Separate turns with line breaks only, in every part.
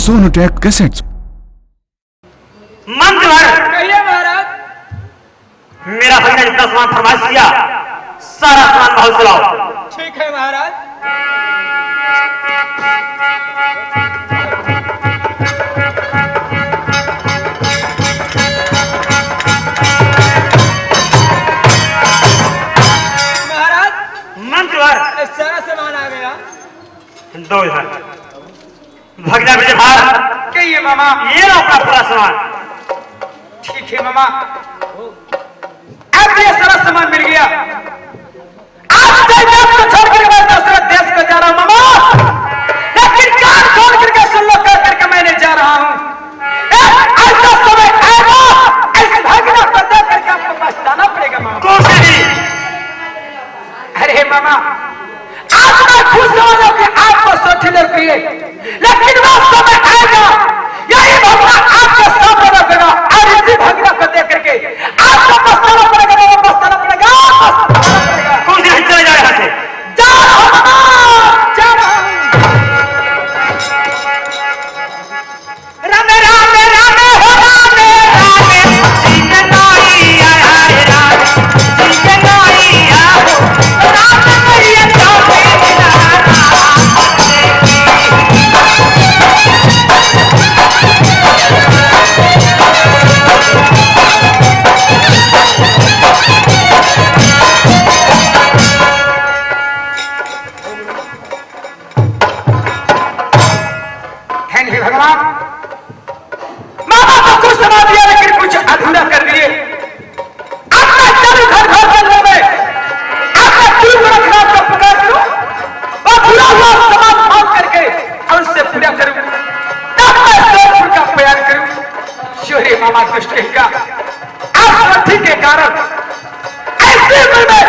Sonotech cassettes.
मंत्र
कहिए महाराज।
मेरा भैया जितना सामान फरमाइश किया सारा सामान महल से लाओ।
ठीक है महाराज। महाराज
मंत्र
सारा सामान आ गया।
दो इधर भगना विजय भार
कहिए मामा।
ये लो अपना पूरा सामान।
ठीक है मामा। अब ये सारा सामान मिल गया। आज से मैं आपको छोड़ कर मैं दूसरे देश को जा रहा हूं मामा, लेकिन कान खोल करके सुन लो, कर करके मैंने जा रहा हूं। ऐसा समय आएगा, ऐसे भागना को देख करके आपको पछताना पड़ेगा मामा।
कोशिश ही
अरे मामा, आज मैं खुश हो रहा हूं कि आपको सोचने चाहिए, लेकिन वो समय आएगा यही भगवान आपके सामने रखेगा और इसी भगवान को देख करके आपको पछताना पड़ेगा। वो पछताना पड़ेगा, पछताना पड़ेगा।
कोशिश ही चले जाए यहाँ से।
जा रहा हूं मामा, जा रहा हूं। रामे रामे रामे हो रामे रामे,
सीते नाई आया है राज, सीते नाई आया हो
रामे मैया जाते हैं भगवान। मामा को कुछ समझ दिया लेकिन कुछ अधूरा कर दिए। अब मैं चलूं घर घर चलने में, अब मैं गुरु गोरखनाथ को पुकार करूं और पूरा हुआ समाज माफ करके और उससे पूरा करूं, तब मैं सोनपुर का प्यार करूं। शोरे मामा दुष्ट का आत्महत्या के कारण ऐसे में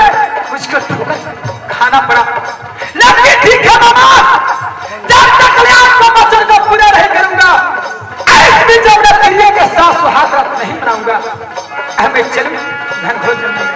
मुझको ठोकर खाना पड़ा, लेकिन ठीक है मामा, जब तक मैं आपको वचन को पूरा नहीं करूंगा, ऐसी जब मैं करिए के साथ सुहागरात नहीं मनाऊंगा। हमें चलूं धन भोजन में।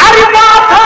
अरे माथा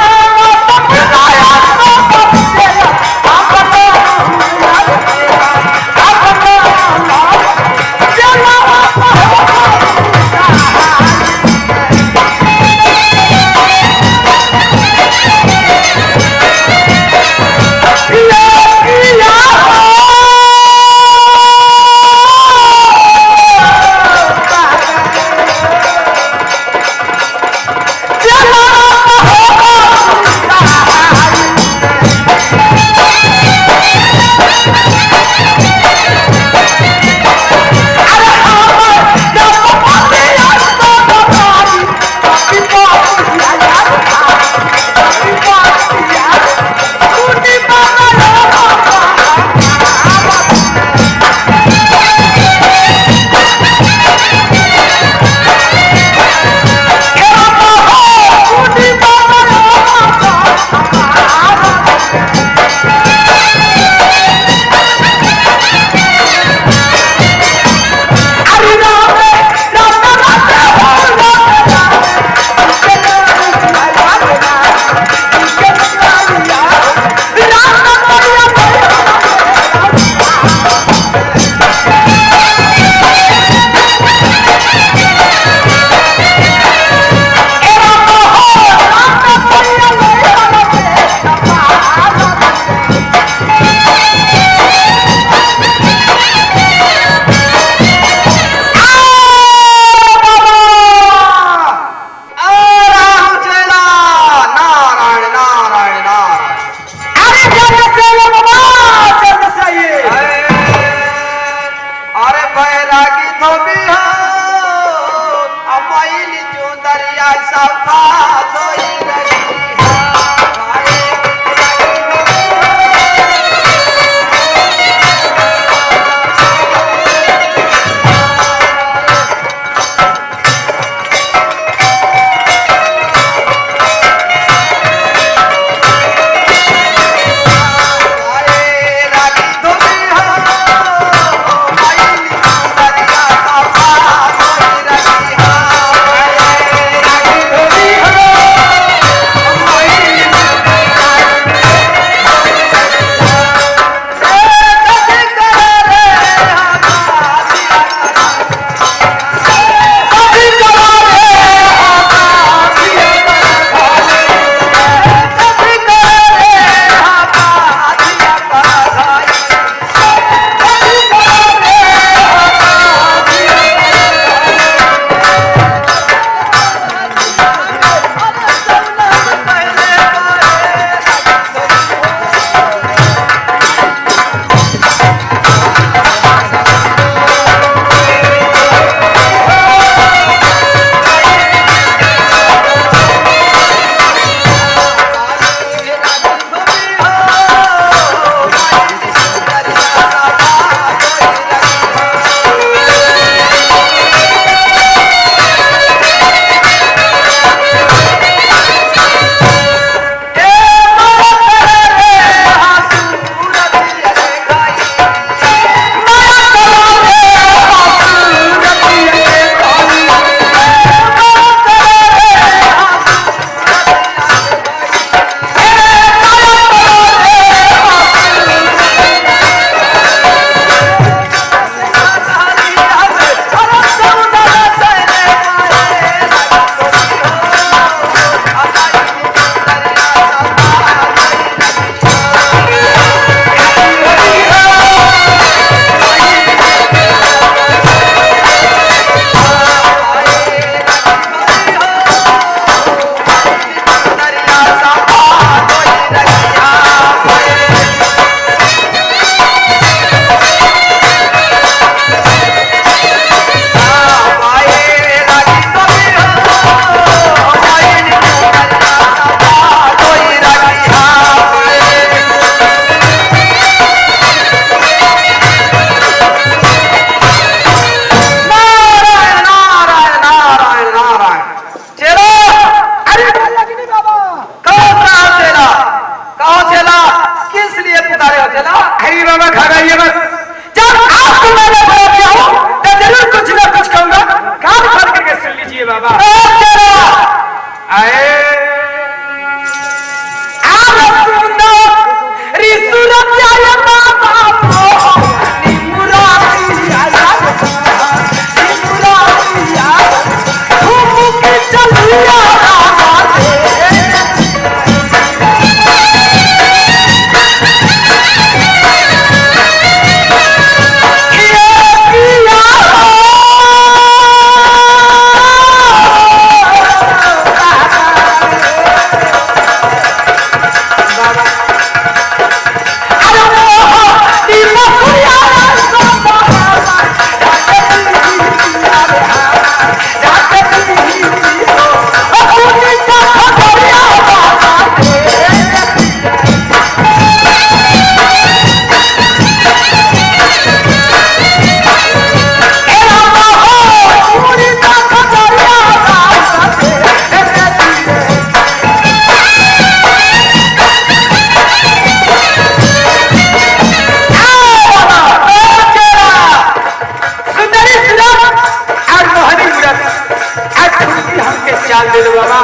चाल दे दो बाबा।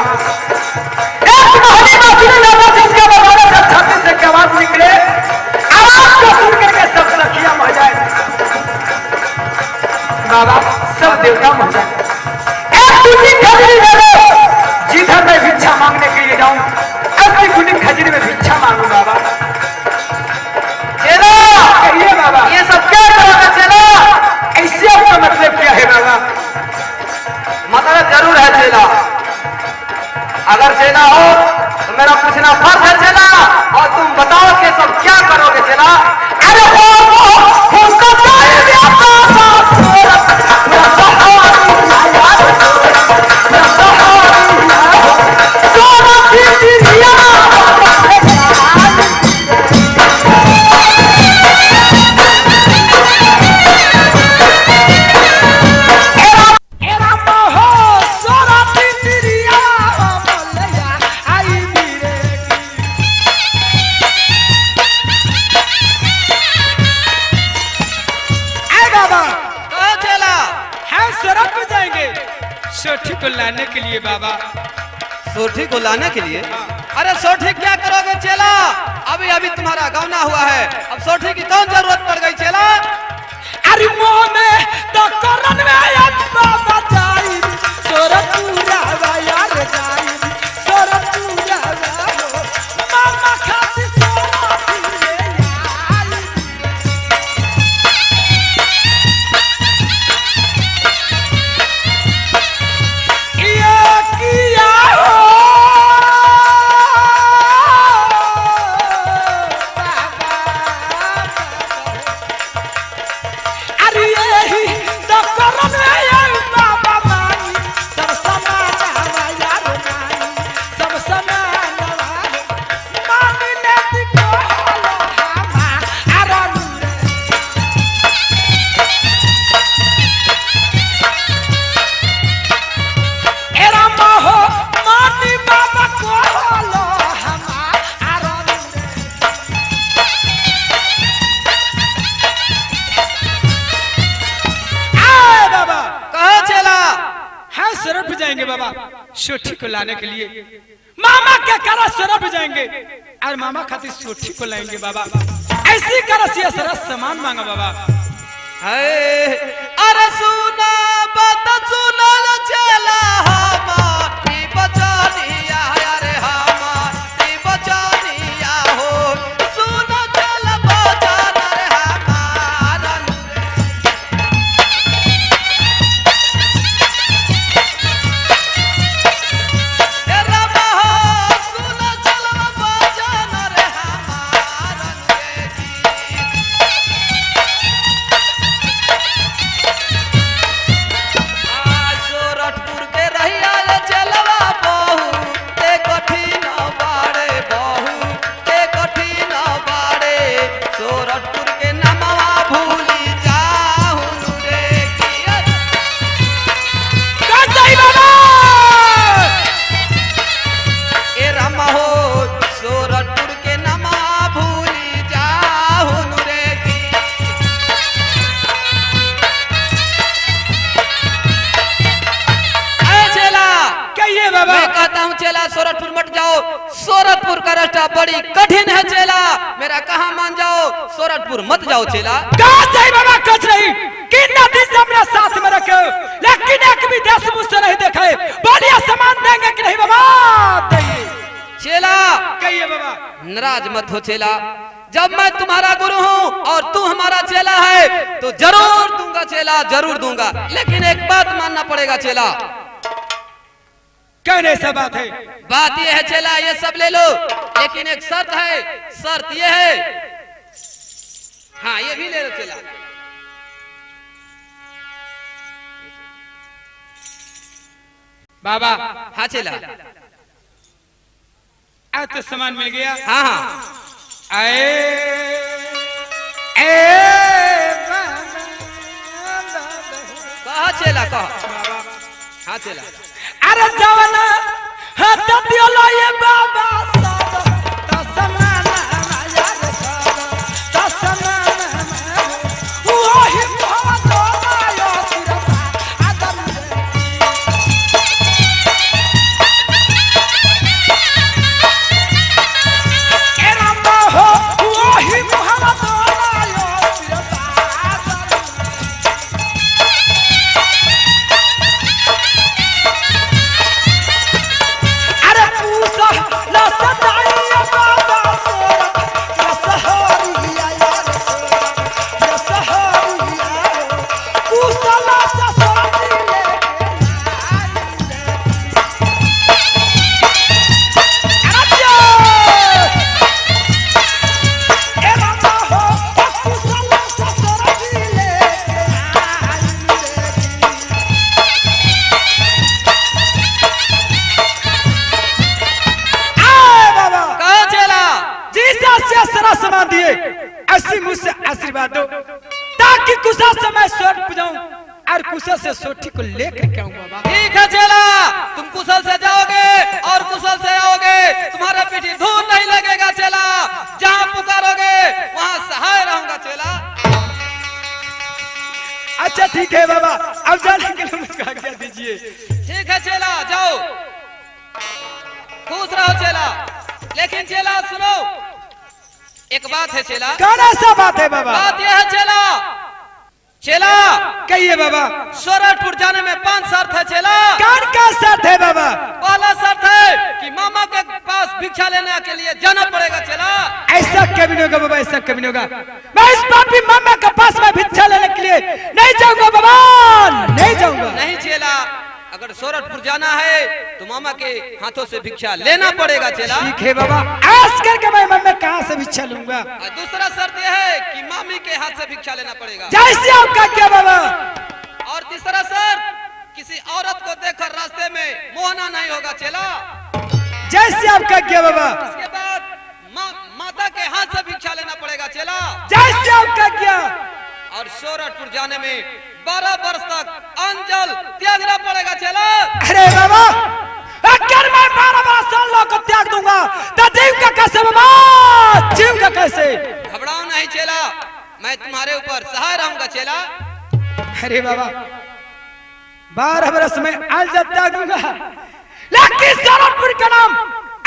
एक महली बासुरी लगा जिसके बजाने से छाती से की आवाज निकले, आवाज को सुन करके सब सखियां मर जाए बाबा, सब देवता मर जाए। एक दूसरी खजरी दे दो, जिधर मैं भिक्षा मांगने के लिए जाऊं 80 गुनी खजरी में भिक्षा मांगू बाबा।
चेला
कहिए बाबा,
ये सब क्या करोगे चेला?
ऐसे आपका मतलब क्या है बाबा?
मतलब जरूर है चेला। अगर चेला हो तो मेरा पूछना फर्ज है चेला, और तुम बताओ कि सब क्या करोगे चेला?
अरे
सोठी को लाने के लिए बाबा।
सोठी को लाने के लिए? अरे सोठी क्या करोगे चेला? अभी अभी तुम्हारा गौना हुआ है, अब सोठी की कौन जरूरत पड़ गई चेला?
अरे मोह में तो करन में बाबा जाई, सोरतुरा यार जाई, सोरतुरा मामा खाती सोरती ले आई। ये किया हो बाबा। सोठी को लाने के लिए मामा के करा सरफ जाएंगे और मामा खातिर सोठी को लाएंगे बाबा। ऐसी करस ये सरस सामान मांगा बाबा।
अरे सुना बात सुना चला हमारी बचानिया, अरे हमारी बचानिया हो, सुना चल बचान रे हमारा। सोरठपुर मत जाओ, सोरठपुर का रास्ता बड़ी कठिन है चेला, मेरा कहाँ मान जाओ, सोरठपुर मत जाओ चेला।
कहाँ जाए बाबा कुछ नहीं, कितना दिन से अपने साथ में रखे, लेकिन एक भी देश मुझसे नहीं देखे, बोलिए सामान देंगे कि नहीं बाबा? देंगे
चेला।
कहिए बाबा।
नाराज मत हो चेला, जब मैं तुम्हारा गुरु हूँ और तू हमारा चेला है तो जरूर दूंगा चेला, जरूर दूंगा, लेकिन एक बात मानना पड़ेगा चेला।
कहने ऐसा बात है?
बात ये है चेला, ये सब ले लो, लेकिन एक शर्त है, शर्त ये है। हाँ ये भी ले लो चेला।
बाबा।
हाँ चेला।
आज तो सामान मिल गया।
हाँ हाँ। कहा चेला कहा। हाँ चेला।
अरे जवाना हाथ दियो लो ये बाबा सब तो समान माया रे सब तो समान वो ही बहुत माया सिरता आदम सारा सामान दिए, ऐसी मुझसे आशीर्वाद दो ताकि कुशल से मैं सोट पुजाऊं और कुशल से सोटी को लेकर के आऊं बाबा।
ठीक है चेला, तुम कुशल से जाओगे और कुशल से आओगे, तुम्हारे पीठी धूल नहीं लगेगा चेला। जहाँ पुकारोगे वहाँ सहाय रहूंगा चेला।
अच्छा ठीक है बाबा, अब जाने के लिए मुझे आज्ञा दीजिए।
ठीक है चेला, जाओ, खुश रहो चेला। लेकिन चेला सुनो, एक बात है चेला।
कौन ऐसा बात है बाबा?
बात यह है चेला, चेला
कहिए बाबा।
सोरठपुर जाने में 5 शर्त है चेला।
कौन का शर्त है बाबा?
पहला शर्त है कि मामा के पास भिक्षा लेने के लिए जाना पड़ेगा चेला।
ऐसा कभी नहीं होगा बाबा, ऐसा कभी नहीं होगा। मैं इस पापी मामा के पास में भिक्षा लेने के लिए नहीं जाऊंगा बाबा, नहीं जाऊंगा।
नहीं चेला, अगर सोरठपुर जाना है तो मामा के हाथों से भिक्षा लेना पड़ेगा चेला।
ठीक है बाबा, आज करके मैं मामा कहाँ से भिक्षा लूंगा?
और दूसरा शर्त यह है कि मामी के हाथ से भिक्षा लेना पड़ेगा।
जैसे आपका क्या बाबा?
और तीसरा शर्त, किसी औरत को देखकर रास्ते में मोहना नहीं होगा चेला।
जैसे आपका क्या बाबा?
इसके बाद माता के हाथ से भिक्षा लेना पड़ेगा चेला।
जैसे आपका क्या?
और सोरठपुर जाने में 12 वर्ष तक अंजल त्यागना पड़ेगा चेला।
अरे बाबा, अगर मैं 12 वर्ष लोग को त्याग दूंगा तो जीव का कैसे बाबा, जीव का कैसे?
घबराओ नहीं चेला, मैं तुम्हारे ऊपर सहाय रहूंगा चेला।
अरे बाबा, 12 वर्ष में अंजल त्याग दूंगा, लेकिन सोरठपुर का नाम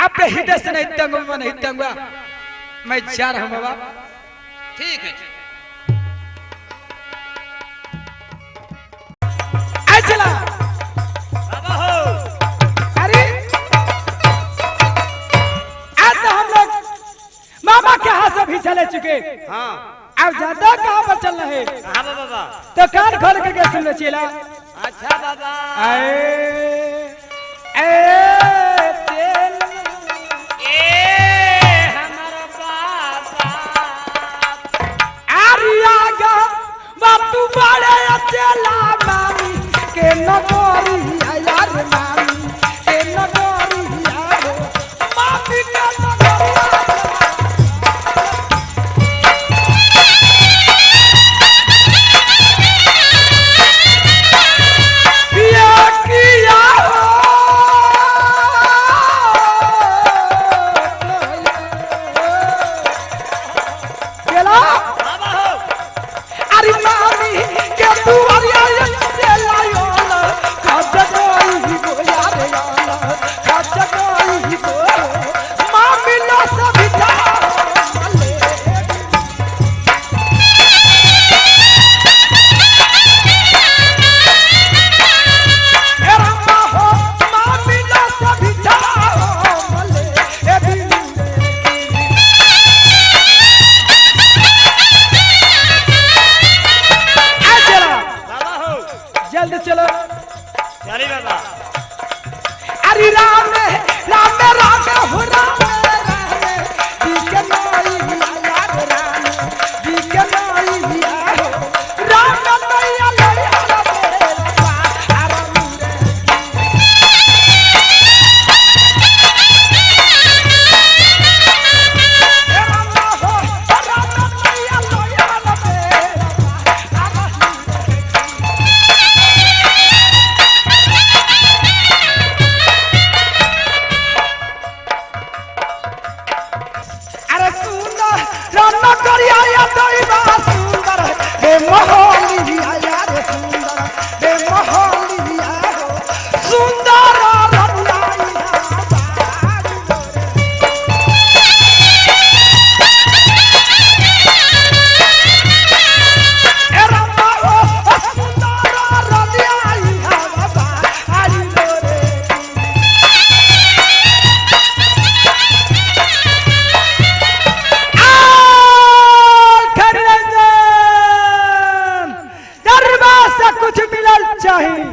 अपने हृदय से नहीं त्यागूंगा, नहीं त्यागूंगा। मैं जा रहा हूँ बाबा।
ठीक है
चला बाबा हो। अरे आज तो हम लोग मामा के हाथ से भी चले चुके।
हाँ,
अब ज्यादा कहाँ पर चलना है?
कहाँ बाबा?
तो कान खोल के सुन चेला।
अच्छा बाबा। हमारा बाबा
आरियागा बापू बड़े चेला मामी के नगोरी यार, मामी के नगोरी यार, मामी के नगोरी किया किया चला
बाबा हो।
अरे मामी के दुआरिया चला योला खजगोई गो यार याला खजगोई गो मामी ला सब जा मले। एरा हो मामी ला सब जा मले। ए बिंदे
बाबा हो।
जल्द चलो।
चली बाबा।
अरे राम राम राम हो राम राम जी के नाई यार, राम जी के नाई यार, राम नैया लैया रे बाबा मुरे। ए राम हो राम नैया लैया रे बाबा मुरे। अरे सुंदर रन करिया या दैवा सुंदर हे मोहलिया यार, सुंदर हे मोहलिया हो सुंदर रनाइया ए रम्मा हो सुंदर रनाइया बाबा हरि रे। दरबार से कुछ मिलल चाहिए।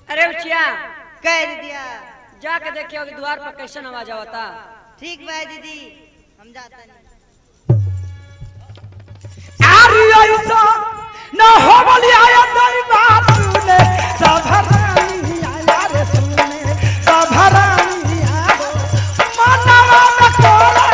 अरे उचिया,
कह दिया।
जाके देखियो कि द्वार पर कैसन आवाज आवता।
ठीक बा दीदी, हम जाता नहीं।
आरी ऐसा न हो बोली आया दैवा सुने सभरानी आया रे, सुने सभरानी आया मनवा में कोला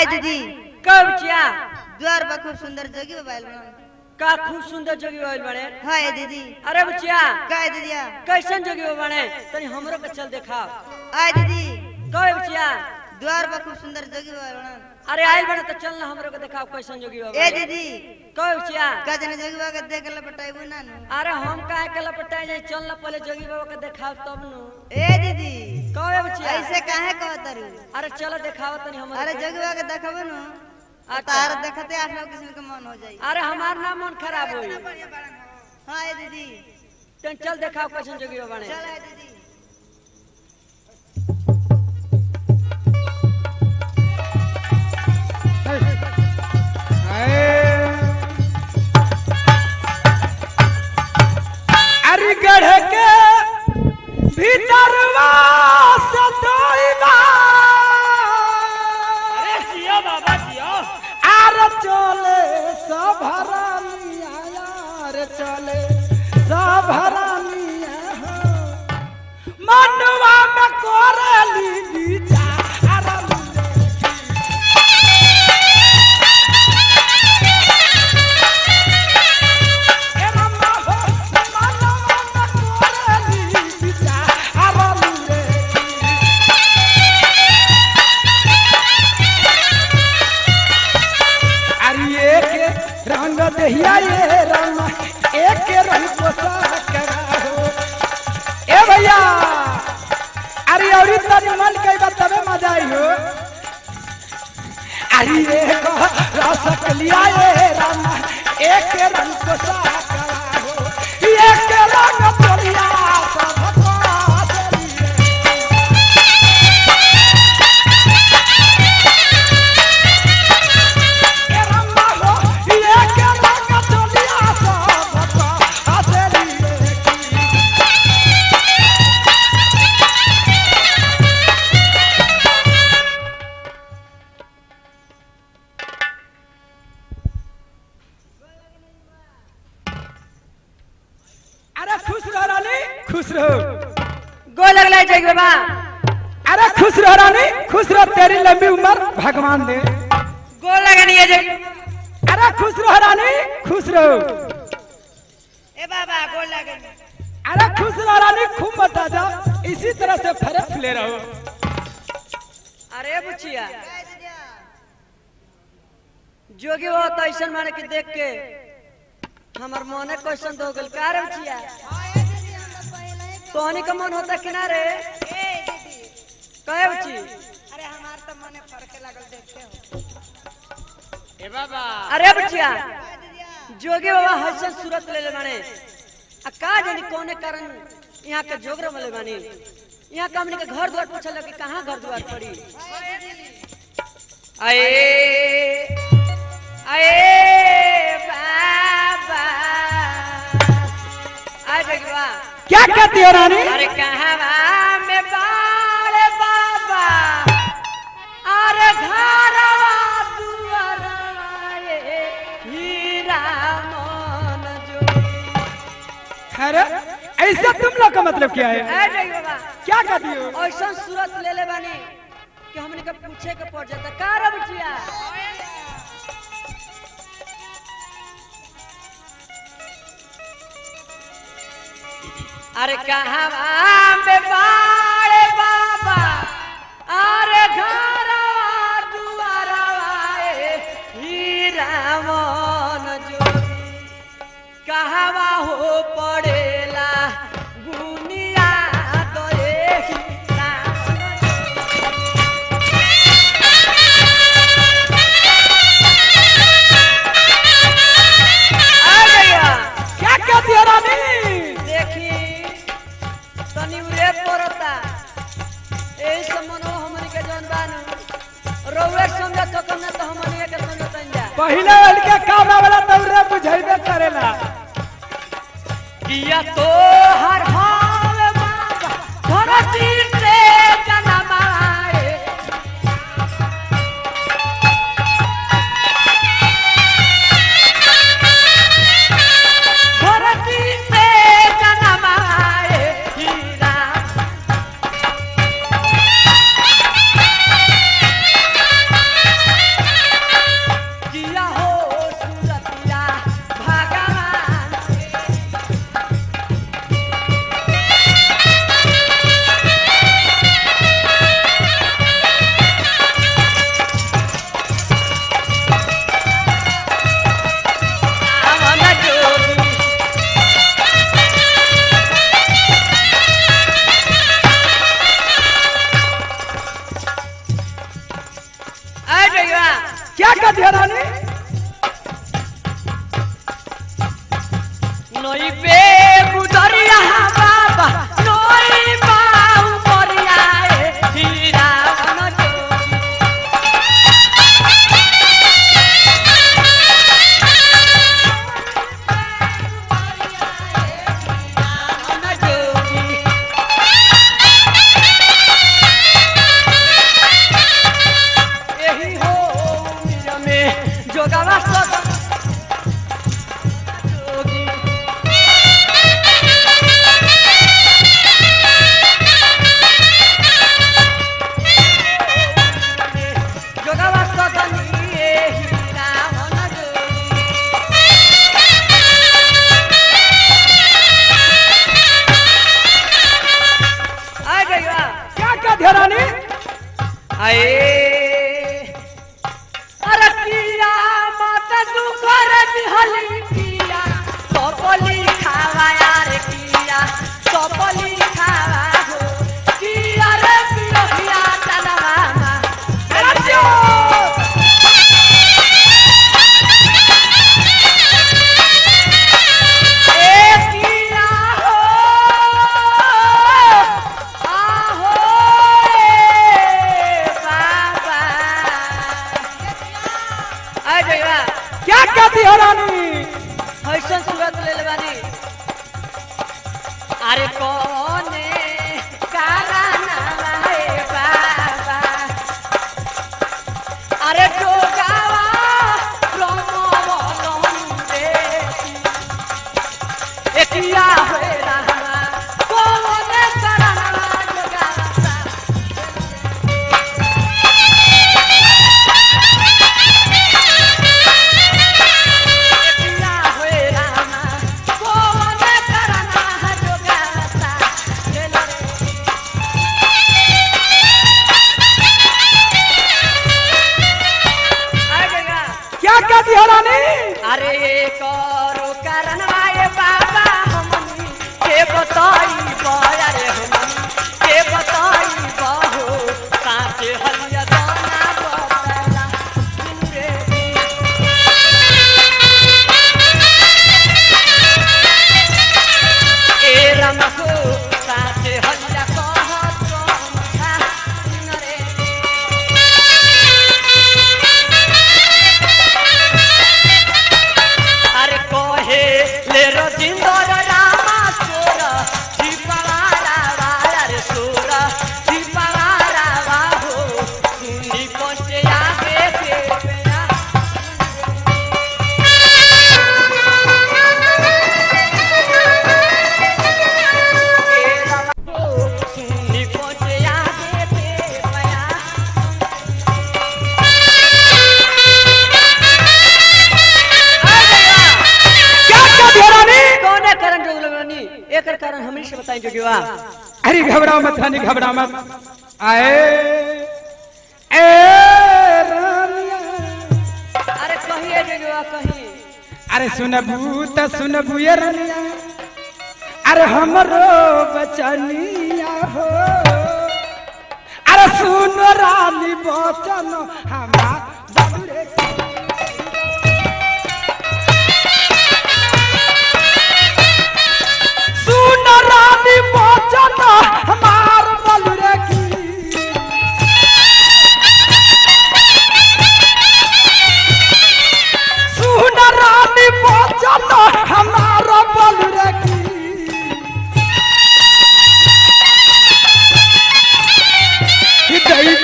आए दीदी
कब चिया
द्वार पर खूब सुंदर जोगी बाबा आइल बा।
का खूब सुंदर जोगी होइल बड़े।
हाय दीदी
अरे बुचिया
का है दीदिया
कैसन जोगी हो बने तनी हमरो के चल दिखाओ।
आए दीदी
कब बुचिया
द्वार पर खूब सुंदर जोगी बाबा आइल बा।
अरे आइल बने तो चल ना हमरो के दिखाओ कैसन जोगी हो
ए दीदी
कब बुचिया
का जने जोगी बाबा के देख ले पटाइबू ना नु।
अरे हम काहे के लपटाए जाई चल ना पहले जोगी बाबा के दिखाओ तब नु।
ए दीदी
कब बुचिया
ऐसे काहे कहतरू।
अरे चलो दिखाओ तनी हमरो।
अरे जोगी बाबा के देखबे नु
अच्छा।
तार देखते आप लोग किस्म के मन हो जाई।
अरे हमार ना मन खराब होई।
हां ए दीदी
तन चल दिखाओ कैसन जोगी हो बने।
चल ए दीदी
अरे गढ़ के भीतरवा से दोइला
अरे जिया बाबा जिया
आर चले सभरानिया यार चले सभरानिया मनवा में कोरली विचार रंग दहिया ये रंग एक रंग पोशाक कराओ। ए भैया अरे और तनी मन कई बात तबे मजा आई हो। अरे ये रसक लिया ये रंग एक रंग पोशाक कराओ। एक रंग तोलिया सब खुश रहो।
गो लगला जोगी बाबा।
अरे खुश रहो रानी खुश रहो तेरी लंबी उम्र भगवान दे।
गो लगनी है जोगी।
अरे खुश रहो रानी खुश रहो।
ए बाबा गोल लगन।
अरे खुश रहो रानी खूब बता जा इसी तरह से फरे फुले रहो।
अरे बुचिया जोगी हो तो ऐसा माने कि देख के हमार मने क्वेश्चन हो गल का रे बुचिया तोहनी का मन होता किनारे
ए दीदी
कहे बुची।
अरे हमार तो मने फरके लागल देखते हो।
ए बाबा
अरे बुचिया जोगी बाबा हसन सूरत ले ले माने आ का जानी कोने कारण यहाँ के जोगर मले मानी यहाँ का हमनी के घर द्वार पूछल कि कहाँ घर द्वार पड़ी। आए आए बाबा आ जोगी बाबा
क्या कहती हो रानी।
अरे कहाँ में बाड़े बाबा अरे घरवा दुआरवा ये हीरा मन जोगी।
अरे ऐसा तुम लोग का मतलब क्या है।
ए जोगी बाबा
क्या कहती हो।
ऐसा सूरत ले ले बानी कि हमने के पूछे के पड़ जाता का रे बुचिया। अरे कहाँ पे बाड़े बाबा अरे घरवा दुआरवा ये हीरा मन जोगी। कहवा हो पड़ेला बुनिया तो एक हीरा मन जोगी। आ गया
क्या कहती हो रानी।
देखी तनी उरे पड़ता एही से मनो हमनी के जौन बानू रउए समझत हो कम ना तो हमनी के समझतन जा।
पहले लड़के काम वाला तौरे बुझाइबे करेला।
किया तो हर हाल बाबा धरती से जनमाए धरती से जनमाए हीरा। आ गया
क्या कर दिया रानी?
नई पे गुजरिया बाबा नई बाऊ मरिया हीरा मन जोगी मन जोगी यही हो मिया में जोगावा सदा जोगी जोगावा सदा निये हीरा मन जोगी आ गया
क्या कर दिया रानी?
आए अरे किया मत दुकर बिहली किया सपली खावा यार किया सपली खावा हो किया रे बिहलिया तलवा मा
राजू!
ए किया हो आहो ए बाबा आ गया
क्या कर दिया रानी?
ऐसा सूरत ले लेवानी अरे कौने काराना है बाबा अरे जो गावा रोमो बोलों देखी एकिया है रहना कौने काराना जो गावा एकिया है रहना कौने काराना जो गावा चलो आ गया
क्या कर दिया रानी?
अरे करो करनवाए बाबा हमनी के बताई अरे हमनी के बताई बहो कांचे हलिया दाना बतला रे ए रमको कांचे हलिया कहत था रे अरे कोहे ले रो जिंदर रामा सोरा दीपावाला वाला रे सोरा दीपावाला वाहो सुनी कोटे आगे के पेरा सुनी कोटे आगे के पेरा
क्या कर दिया रानी?
कौन कारण जोग लगनी एकर कारण हमनी से बताई जोगिवा
अरे घबराओ मत रानी, घबराओ मत। आए ए रानिया,
अरे कहिए जोगिवा कहीं
अरे सुनबू त सुनबू ये रानिया, अरे हमरो बचनिया हो, अरे सुन रानी बचन हमार बबुरे सुन रानी बचन हमार बलुरे की सुन रानी बचन हमार बलुरे की दैव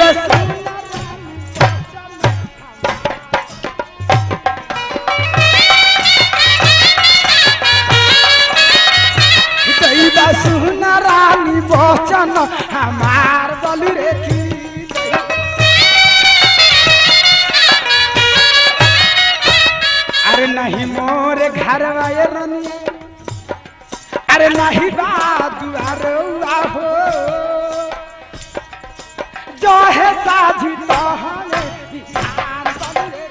दैवा सुन रानी बचन हमार बलुरे की अरे नहीं मोरे घर वाले रनिया, अरे नहीं बा दुआरुआ हो, जो है साझी तो हमें बिहार बलुरे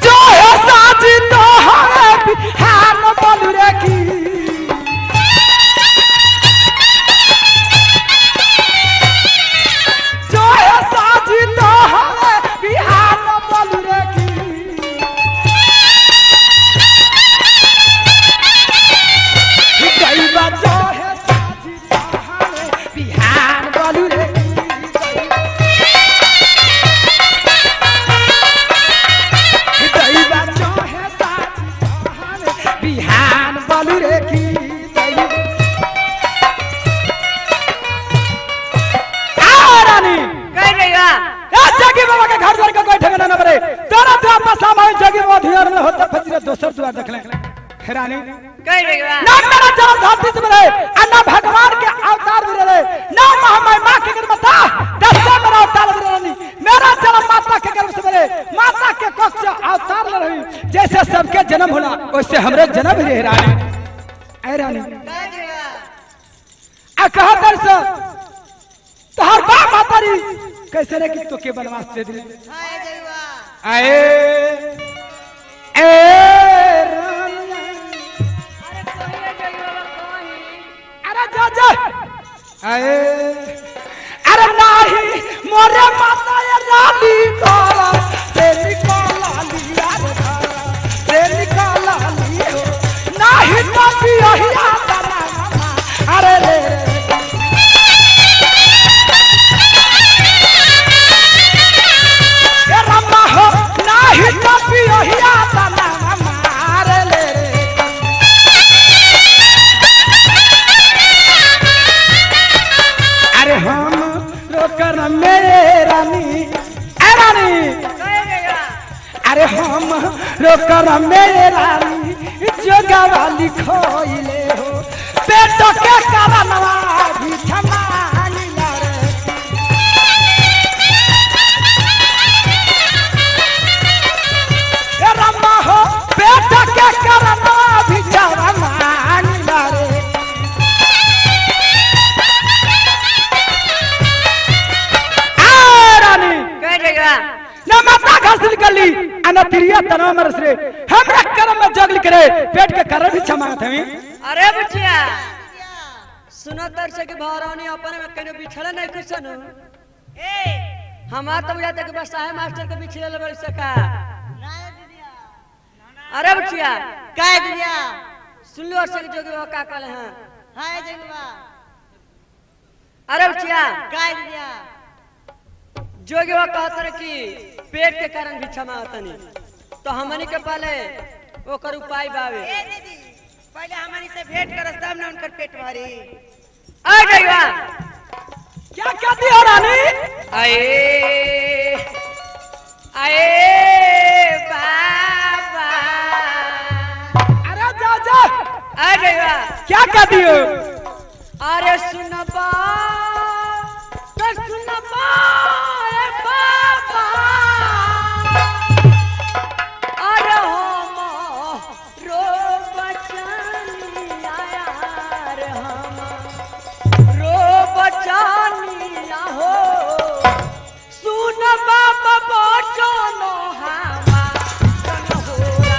जो है साझी तो हमें बिहार बलुरे की दोसर द्वार देखले रानी
कह देगा
ना मेरा जन्म धरती से मिले अन्ना भगवान के अवतार भी रहे ना महामाई माँ के गर्भ था दस से मेरा अवतार भी रानी मेरा जन्म माता के गर्भ से मिले माता के कोख से अवतार ले रही जैसे सबके जन्म होला वैसे हमरे जन्म भी रानी ऐ रानी
कह देगा
आ कहा दर से तोहर बा मातारी कैसे रे कि तो के बनवास दे दिले
हाय देवा
आए ए रानी
अरे कहिए जल्दी बाबा कहीं
अरे जा जा आए अरे नाही मोरे माता ये रानी काला से निकाला लिया रे धारा से निकाला लियो नाही तो भी यही आता ना मामा अरे रे ये रम्मा हो नाही तो भी यही आता ना मामा अरे ले अरे हम रोकर मेरे रानी ए रानी
कह देगा
अरे हम रोकर मेरे रानी जोगा वाली खोइले हो पेट के कारणवा भी छमाइला रे ए रम्मा हो पेट के कारणवा भी छमाइला रे आ रानी
कह देगा
ना माता घर से निकली अना तिरिया तना मरस रे हमरा कर्म में जग लिख रे पेट के कारण भी क्षमात हमी
अरे बुचिया सुनो तर से कि भौरानी अपन में कने बिछड़े नहीं कुछ सुनो
ए
हमार तो बुझाते कि बस साहे मास्टर के बिछड़े ले बड़ सका
नाय दीदिया
अरे बुचिया
कह दीदिया
सुन लो और से कि जोगी बाबा का कहले हैं
हाय देवा
अरे बुचिया
कह दीदिया
जोगी बाबा कहत रहे कि पेट के कारण भिक्षा मांगतनी तो हमनी के पहले ओकर उपाय बावे
ए दीदी पहले हमारी से भेंट करस तब ना उनकर पेट भरी
आ गईवा
क्या कहती हो रानी
आए आए बाबा
अरे जा जा
आ गईवा
क्या कहती हो
अरे सुनबा तो सुनबा ए बाबा अरे हम रो बचनिया यार हम रो बचनिया हो सुन बाबा बचनो हमा कन होला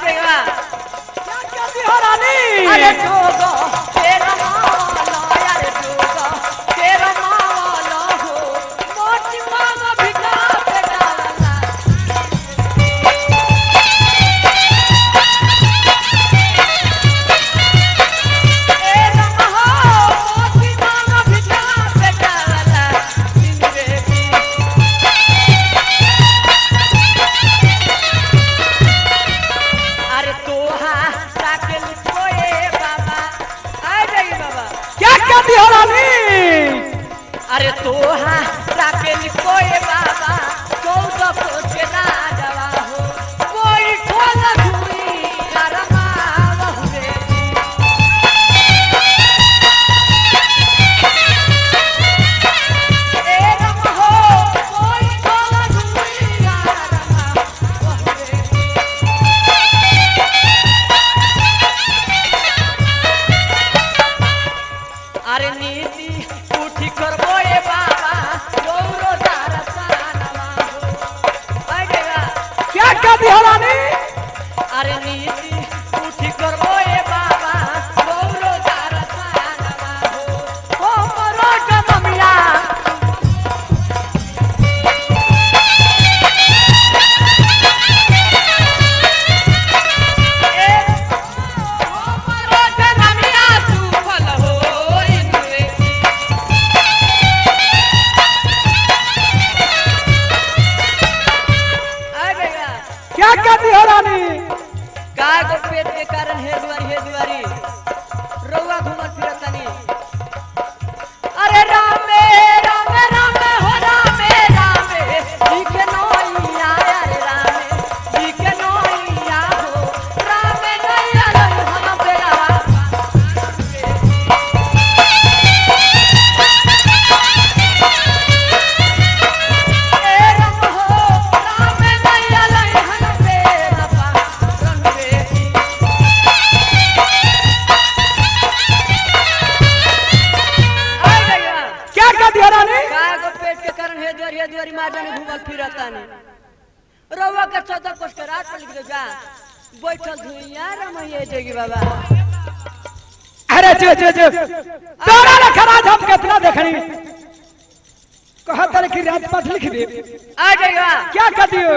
क्या कहती हो रानी
अरे जोगो तेरा माला यार जोगो तेरा माला हो मोटी मांगा भिगा पे डालना तेरा महा मोटी मांगा भिगा पे डालना इंद्रे की अरे तोहा साकेल कोए बाबा आ गई बाबा
क्या कहती हो रानी
अरे तोहा साकेल कोए बाबा 14 कोस के राजवा हो कोई ठोल धुई करमा बहुरे ए रम हो कोई ठोल धुई करमा बहुरे अरे नीति उठी करबो ए बाबा गौरो दारसानवा हो जोरिया जोरी मार जाने घूमल फिरता नहीं रउआ के 14 कोस के रात पर लिख दे जा बैठल धुइया रमैया जोगी बाबा
अरे जो तोरा लखरा हम कितना देखनी कहा तर की रात पाठ लिख दे
आ जाएगा
क्या कर दियो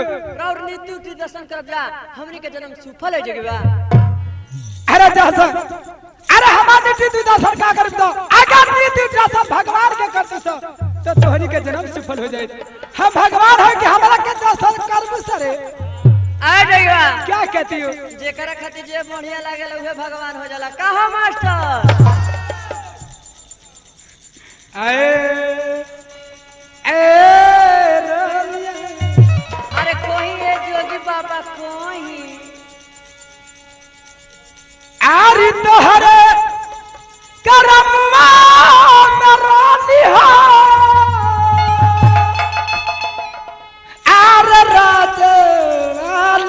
और नीति उति दर्शन कर जा हमनी के जन्म सफल है जोगी बा
अरे जैसा अरे हमारे नीति दर्शन का कर दो अगर नीति दर्शन भगवान के करते तो तोहरी के जन्म सफल हो जाए हम भगवान है कि हमरा के दर्शन करब सरे
आ जाएगा
क्या कहती हो
जेकरा खातिर जे बढ़िया लागेला उहे भगवान हो जाला कहो मास्टर अरे कोई है जोगी बाबा कोई
आरी तोहरे करम्मा नरानी हो आर राज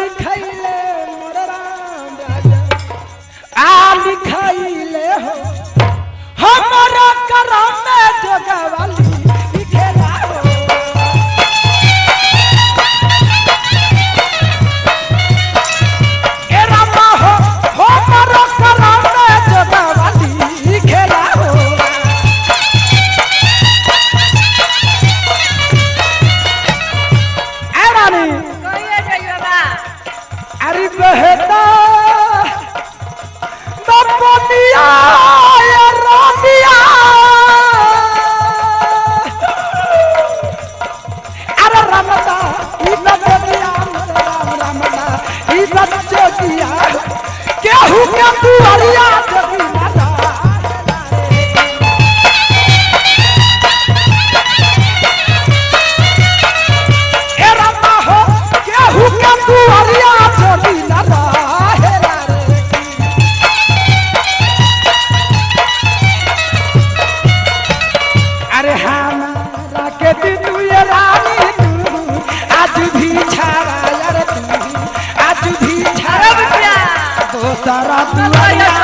लिखैले मोर राम राज लिखैले हो हमरा करम में जोगवाली लिखेला हो ए रामा हो हमरा करम में जोगवाली लिखेला हो ए रानी
कोई है जोगी बाबा
अरे बहता बनिया रानिया अरे रमदा ई बनिया राम रमदा ई बच्चोगिया केहू के दुआरिया जगी माता ए रमा हो केहू के दुआरिया जगी माता अरे हमारा के तू ये रानी तू आज भी छाड़ा यार तू आज भी छाड़ा दोसरा दुआरिया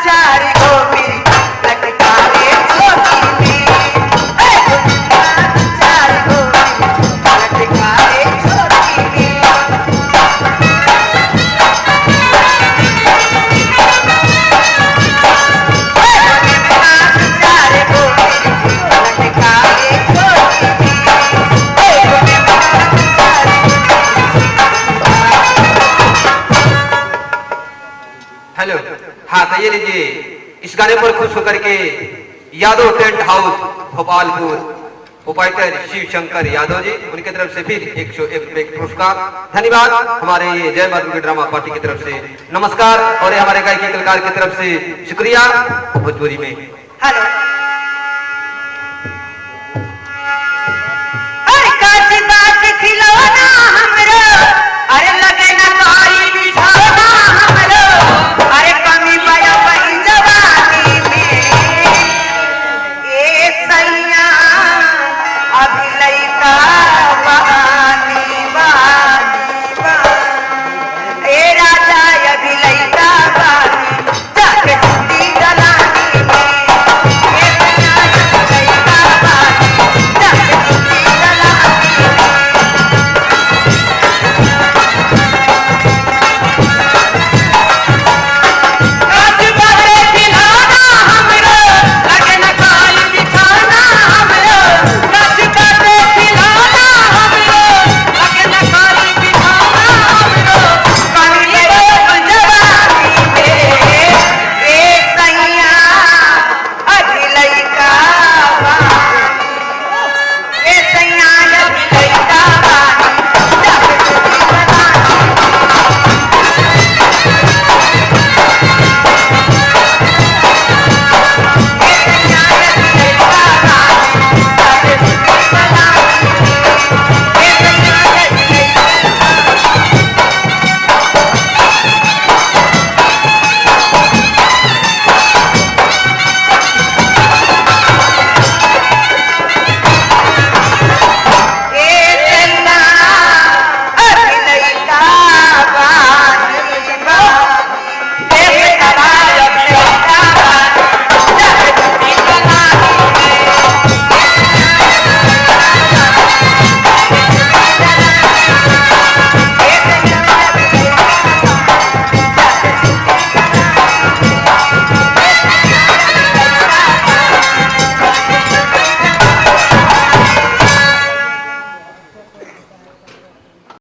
चार गोपी लटकाए छोटी में, चार गोपी लटकाए छोटी में। हेलो, हाँ तो ये लीजिए, इस गाने पर खुश होकर के Yadav tent house Bhopalpur proprietor Shiv Shankar Yadav ji, उनकी तरफ से फिर 101 पुरस्कार। धन्यवाद। हमारे ये जय माता ड्रामा पार्टी की तरफ से नमस्कार, और ये हमारे गायकी कलाकार की तरफ से शुक्रिया भोजपुरी में।
हेलो